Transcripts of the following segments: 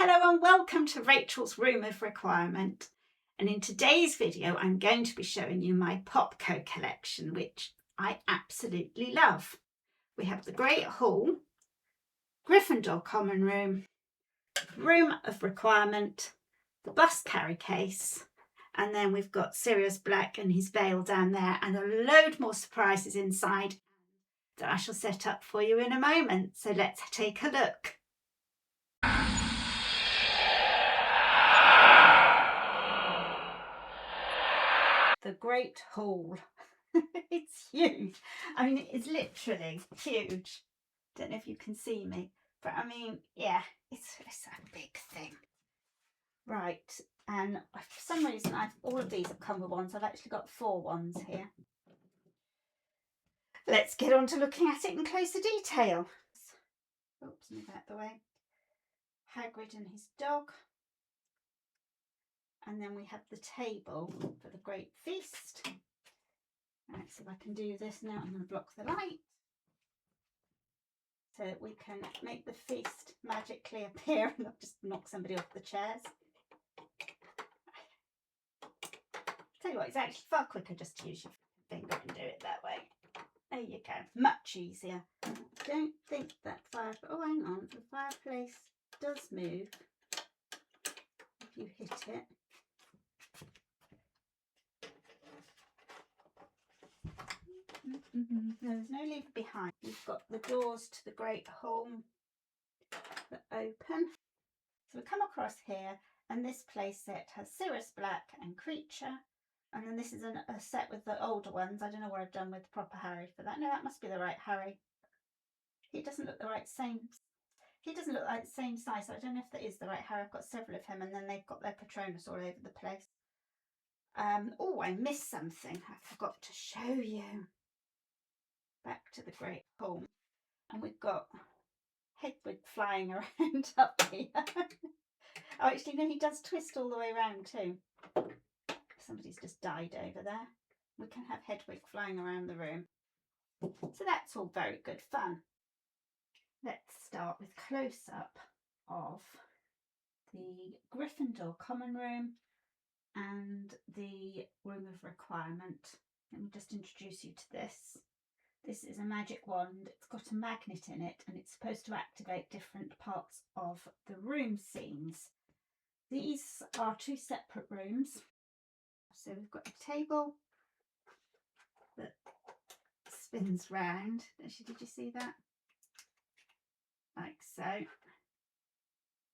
Hello and welcome to Rachel's Room of Requirement. And in today's video, I'm going to be showing you my Popco collection, which I absolutely love. We have the Great Hall, Griffindor Common Room, Room of Requirement, the bus carry case, and then we've got Sirius Black and his veil down there, and a load more surprises inside that I shall set up for you in a moment. So let's take a look. The Great Hall. It's huge. I mean, it's literally huge. Don't know if you can see me, but I mean, yeah, it's a big thing. Right, and for some reason, all of these have come with wands. I've actually got 4 wands here. Let's get on to looking at it in closer detail. Oops, move out the way. Hagrid and his dog. And then we have the table for the Great Feast. Let's see if I can do this now. I'm going to block the light so that we can make the feast magically appear and not just knock somebody off the chairs. Tell you what, it's actually far quicker just to use your finger and do it that way. There you go, much easier. Don't think that oh, hang on, the fireplace does move if you hit it. No, there's no lever behind. We've got the doors to the Great Hall that open. So we come across here, and this playset has Sirius Black and Kreacher, and then this is a set with the older ones. I don't know what I've done with proper Harry for that. No, that must be the right Harry. He doesn't look the right same. He doesn't look like the same size. So I don't know if that is the right Harry. I've got several of him, and then they've got their Patronus all over the place. Oh, I missed something. I forgot to show you. Back to the Great Hall, and we've got Hagrid flying around up here. Oh, actually, no, he does twist all the way around too. Somebody's just died over there. We can have Hedwig flying around the room. So that's all very good fun. Let's start with close-up of the Gryffindor Common Room and the Room of Requirement. Let me just introduce you to this. This is a magic wand. It's got a magnet in it, and it's supposed to activate different parts of the room scenes. These are 2 separate rooms. So we've got a table that spins round. Did you see that? Like so.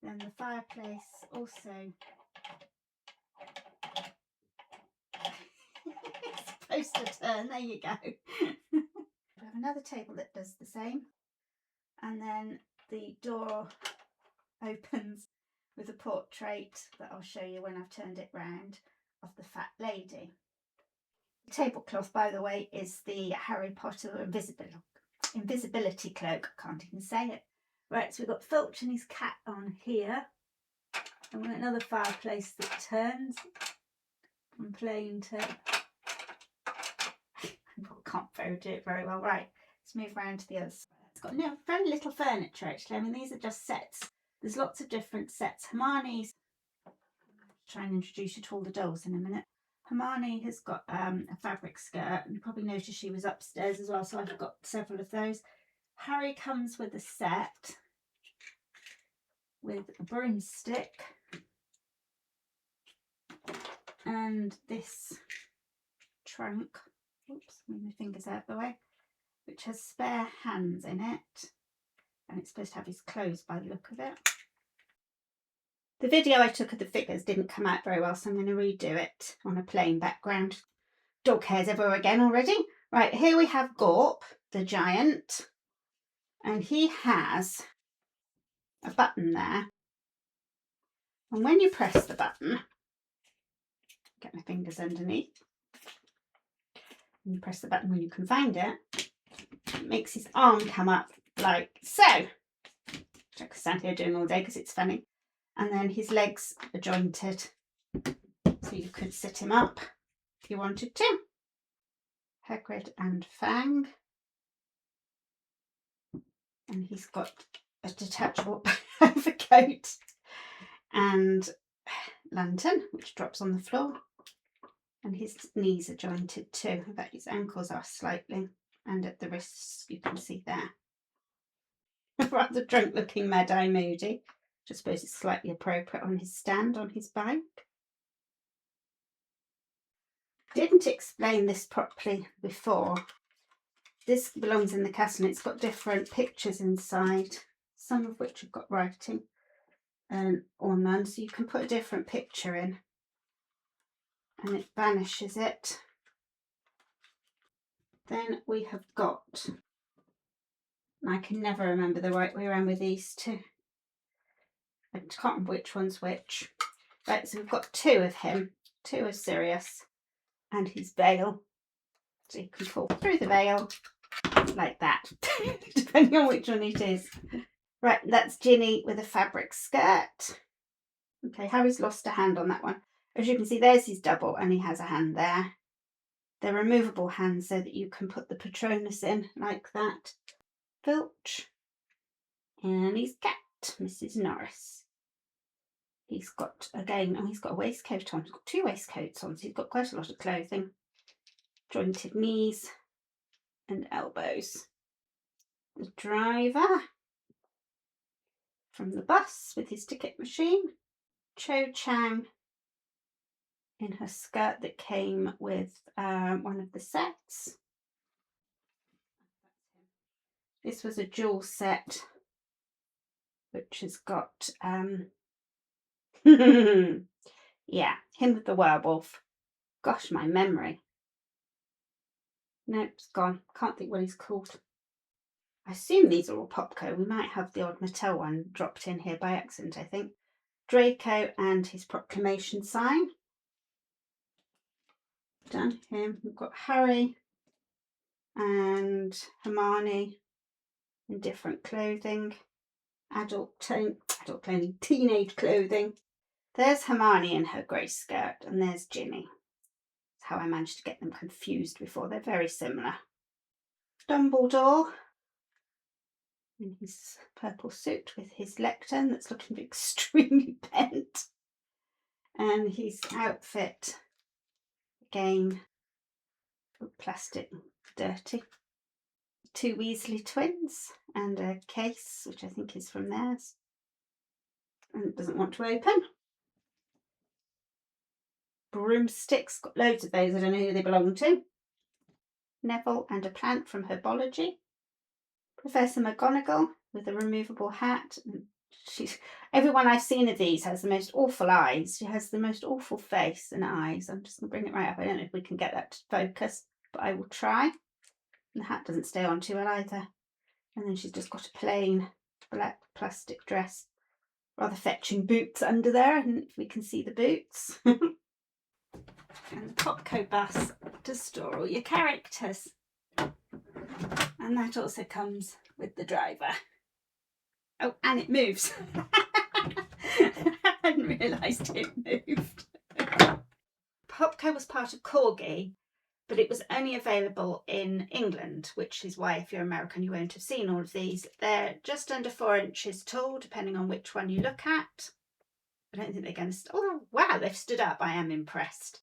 Then the fireplace also it's supposed to turn. There you go. We have another table that does the same, and then the door opens with a portrait that I'll show you when I've turned it round of the fat lady. The tablecloth, by the way, is the Harry Potter invisibility cloak. I can't even say it. Right, so we've got Filch and his cat on here, and we've got another fireplace that turns. I'm playing to. Can't do it very well. Right, let's move around to the other side. It's got very little furniture actually. I mean, these are just sets. There's lots of different sets. Hermione's, I'll try and introduce you to all the dolls in a minute. Hermione has got a fabric skirt. You probably noticed she was upstairs as well, so I've got several of those. Harry comes with a set with a broomstick and this trunk. Oops, move my fingers out the way, which has spare hands in it, and it's supposed to have his clothes by the look of it. The video I took of the figures didn't come out very well, so I'm going to redo it on a plain background. Dog hairs everywhere again already. Right, here we have Grawp the Giant, and he has a button there, and when you press the button, get my fingers underneath, and you press the button when you can find it, it makes his arm come up like so, which I could stand here doing all day because it's funny, and then his legs are jointed so you could sit him up if you wanted to. Hagrid and Fang, and he's got a detachable overcoat And lantern, which drops on the floor. And his knees are jointed too. In fact, his ankles are slightly. And at the wrists, you can see there. Rather drunk looking Mad-Eye Moody. I suppose it's slightly appropriate on his stand on his bike. Didn't explain this properly before. This belongs in the castle and it's got different pictures inside, some of which have got writing or none, so you can put a different picture in and it banishes it. Then we have got, I can never remember the right way around with these two. I can't remember which one's which. Right, so we've got two of him, two of Sirius and his veil. So you can pull through the veil like that, depending on which one it is. Right, that's Ginny with a fabric skirt. Okay, Harry's lost a hand on that one. As you can see, there's his double and he has a hand there. They're removable hands so that you can put the Patronus in like that. Filch. And his cat, Mrs Norris. He's got, again, he's got a waistcoat on. He's got two waistcoats on, so he's got quite a lot of clothing. Jointed knees and elbows. The driver from the bus with his ticket machine. Cho Chang in her skirt that came with one of the sets. This was a jewel set which has got yeah, him with the werewolf. Gosh, my memory. Nope, it's gone. Can't think what he's called. I assume these are all Popco. We might have the odd Mattel one dropped in here by accident, I think. Draco and his proclamation sign. Done him. We've got Harry and Hermione in different clothing. Adult clothing, teenage clothing. There's Hermione in her grey skirt and there's Ginny. That's how I managed to get them confused before. They're very similar. Dumbledore in his purple suit with his lectern that's looking extremely bent. And his outfit, again, plastic, dirty. Two Weasley twins and a case, which I think is from theirs. And it doesn't want to open. Broomsticks, got loads of those, I don't know who they belong to. Neville and a plant from Herbology. Professor McGonagal with a removable hat. Everyone I've seen of these has the most awful eyes. She has the most awful face and eyes. I'm just going to bring it right up. I don't know if we can get that to focus, but I will try. And the hat doesn't stay on too well either. And then she's just got a plain black plastic dress. Rather fetching boots under there, and if we can see the boots. And the Popco bus to store all your characters. And that also comes with the driver. Oh, and it moves. I hadn't realised it moved. Popco was part of Corgi, but it was only available in England, which is why if you're American you won't have seen all of these. They're just under 4 inches tall, depending on which one you look at. I don't think they're going to... Oh, wow, they've stood up. I am impressed.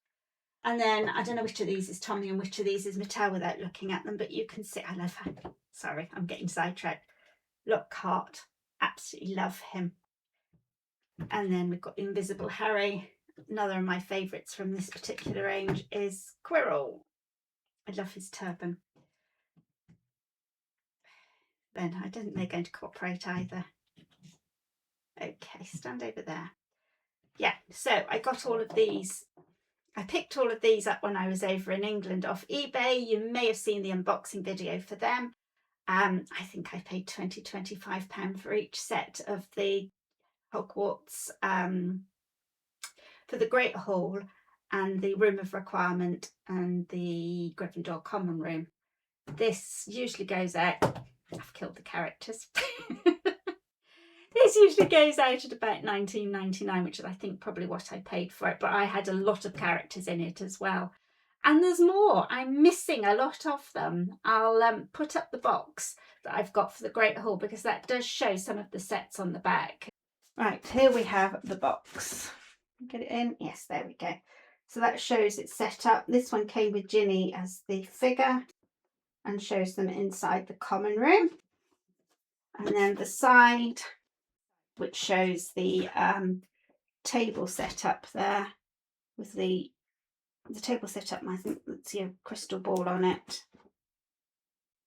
And then I don't know which of these is Tommy and which of these is Mattel without looking at them, but you can see... I love her. Sorry, I'm getting sidetracked. Lockhart. Absolutely love him. And then we've got the Invisible Harry. Another of my favourites from this particular range is Quirrell. I love his turban. Then I don't think they're going to cooperate either. Okay, stand over there. Yeah, so I got all of these. I picked all of these up when I was over in England off eBay. You may have seen the unboxing video for them. I think I paid £20–25 for each set of the Hogwarts for the Great Hall and the Room of Requirement and the Griffindor Common Room. This usually goes out... I've killed the characters. This usually goes out at about £19.99, which is I think probably what I paid for it, but I had a lot of characters in it as well. And there's more. I'm missing a lot of them. I'll put up the box that I've got for the Great Hall because that does show some of the sets on the back. Right, here we have the box. Get it in? Yes, there we go. So that shows it's set up. This one came with Ginny as the figure and shows them inside the common room. And then the side, which shows the table set up there with the table set up. I think that's your crystal ball on it.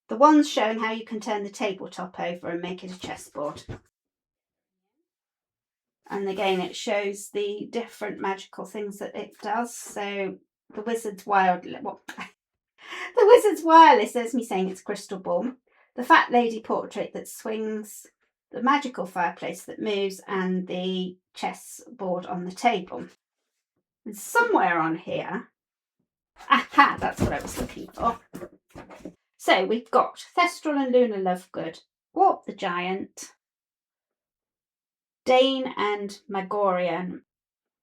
The one's showing how you can turn the tabletop over and make it a chessboard. And again, it shows the different magical things that it does. So the wizard's the wizard's wireless, there's me saying it's crystal ball. The fat lady portrait that swings, the magical fireplace that moves, and the chessboard on the table. And somewhere on here, aha, that's what I was looking for. So we've got Thestral and Luna Lovegood, Grawp the Giant, Dane and Magorian,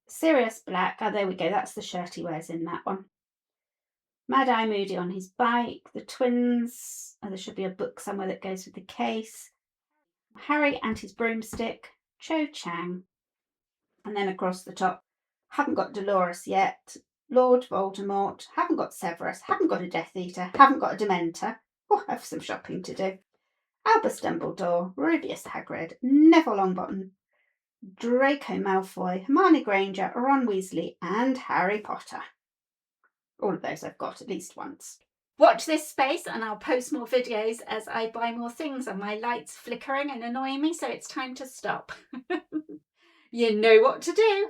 Sirius Black, oh there we go, that's the shirt he wears in that one. Mad Eye Moody on his bike, the twins, oh, there should be a book somewhere that goes with the case, Harry and his broomstick, Cho Chang, and then across the top, haven't got Dolores yet, Lord Voldemort, haven't got Severus, haven't got a Death Eater, haven't got a Dementor, oh, I have some shopping to do, Albus Dumbledore, Rubeus Hagrid, Neville Longbottom, Draco Malfoy, Hermione Granger, Ron Weasley, and Harry Potter. All of those I've got at least once. Watch this space and I'll post more videos as I buy more things and my light's flickering and annoying me, so it's time to stop. You know what to do.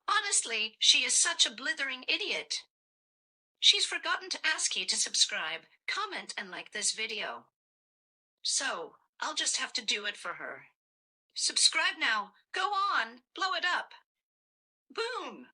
Honestly, she is such a blithering idiot. She's forgotten to ask you to subscribe, comment, and like this video. So, I'll just have to do it for her. Subscribe now. Go on. Blow it up. Boom!